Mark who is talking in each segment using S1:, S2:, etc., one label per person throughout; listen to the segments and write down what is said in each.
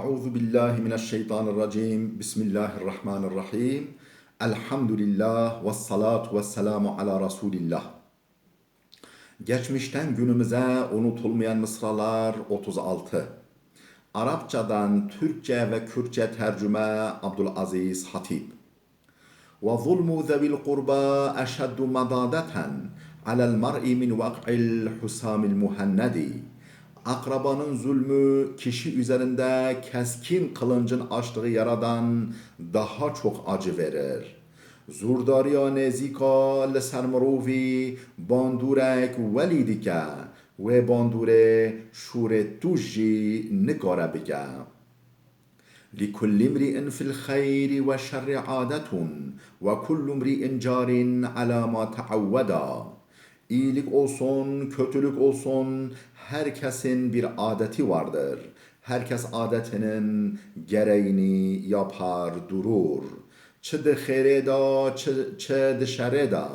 S1: أعوذ بالله من الشيطان الرجيم بسم الله الرحمن الرحيم الحمد لله والصلاة والسلام على Resulillah. Geçmişten günümüze unutulmayan mısralar 36. Arapçadan Türkçe ve Kürtçe tercüme Abdülaziz Hatip. وظلم ذوي القربى أشد مضادة على المرء من وقع الحسام المهند. Akrabanın zulmü kişi üzerinde keskin kılıncın açtığı yaradan daha çok acı verir. Zurdariya nezika leser mirovi bandurek veli dike ve bandure şure tujji nikare bike. لكل امرئ في الخير والشر عادة وكل امرئ جار على ما تعودا. İyilik olsun, kötülük olsun, herkesin bir adeti vardır. Herkes adetinin gereğini yapar durur. Çı de xere da, çı de şere da.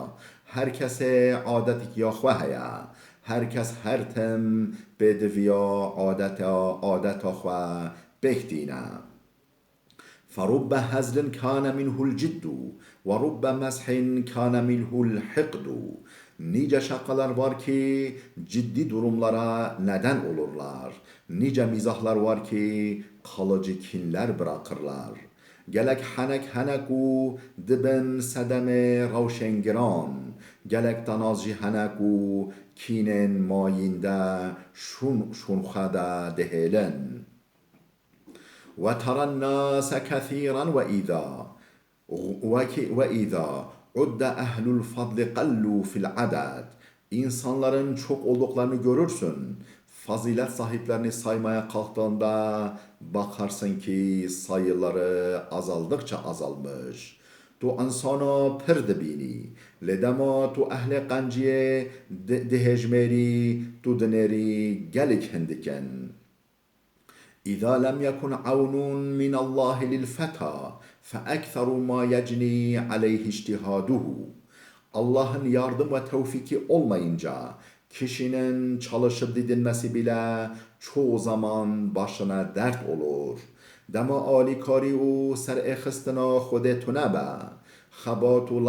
S1: Herkese adet yahve heye. Herkes her tem bedviya adeta xwe behtine. فرب هزل كان منه الجد ورب مسح كان منه الحقد. Nice şakalar var ki ciddi durumlara neden olurlar. Nice mizahlar var ki kalıcı kinler bırakırlar. Gelek hanek haneku dibin sedeme ravşengiran. Gelek tanazci haneku kinin mayinde şunxada dehelen. وترى الناس كثيرا وإذا عد أهل الفضل قلوا في العدد. İnsanların çok olduklarını görürsün. Fazilet sahiplerini saymaya kalktığında bakarsın ki sayıları azaldıkça azalmış. Tu insana pir dibînî, ledema tu ehle qanciye dihejmerî tu dinerî gelek hindiken. إذا لم يكن عون من الله للفتى فأكثر ما يجني عليه اجتهاده. Allah'ın yardım ve tevfiki olmayınca kişinin çalışıp didinmesi bile çoğu zaman başına dert olur. Dema alikari u ser existina xude tunebe. Xabatu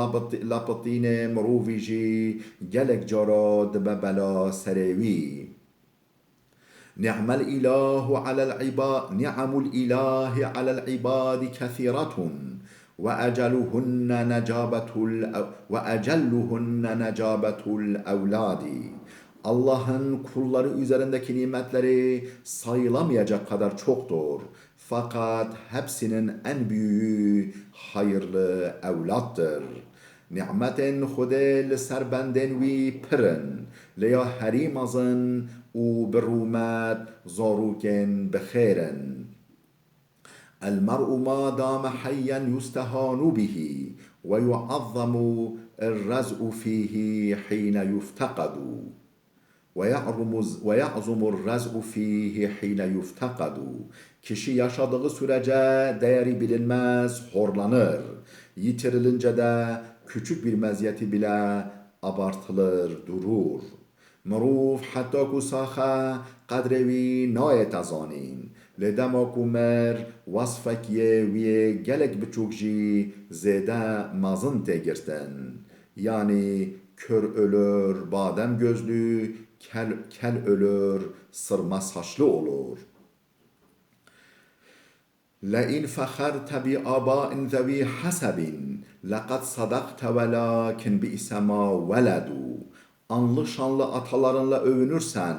S1: lapatine mروفیجی gelek jara dibe bela serevi. نعم الإله على العباد نعم الإله على العباد كثيرة وأجلهن نجابة الأولاد. Allah'ın kulları üzerindeki nimetleri sayılamayacak kadar çoktur. Fakat hepsinin en büyüğü hayırlı evlattır. Nimetin xude li ser benden wî pirin, leya herîmazın û bi rûmet zarûkên bi xêrin. المرء ما دام حيا يستهان به ويعظم الرزق فيه حين يفتقد ويعظم الرزق فيه حين يفتقد. Kişi yaşadığı sürece değeri bilinmez, horlanır. Yitirilince de küçük bir meziyeti bile abartılır durur. Maruf hatta ku saha qadrevi nayet azanin. Ledema ku mer vasfakiye viye gelek biçuk ji zede mazın tegirten. Yani kör ölür, badem gözlü, kel ölür, sırma saçlı olur. لئن فخرت بآباء ذوي حسب لقد صدقت ولكن بئس ما ولدوا. Anlı şanlı atalarınla övünürsen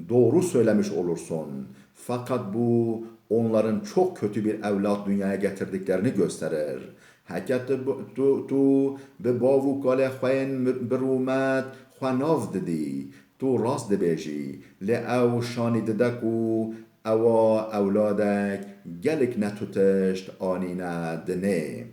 S1: doğru söylemiş olursun. Fakat bu onların çok kötü bir evlat dünyaya getirdiklerini gösterir. Hakat tu be bavu kale xwen birumet xwenav didî. Tu rast dibêjî le ew şanî dide ku ewa evladek gelek netutişt anîne dinê.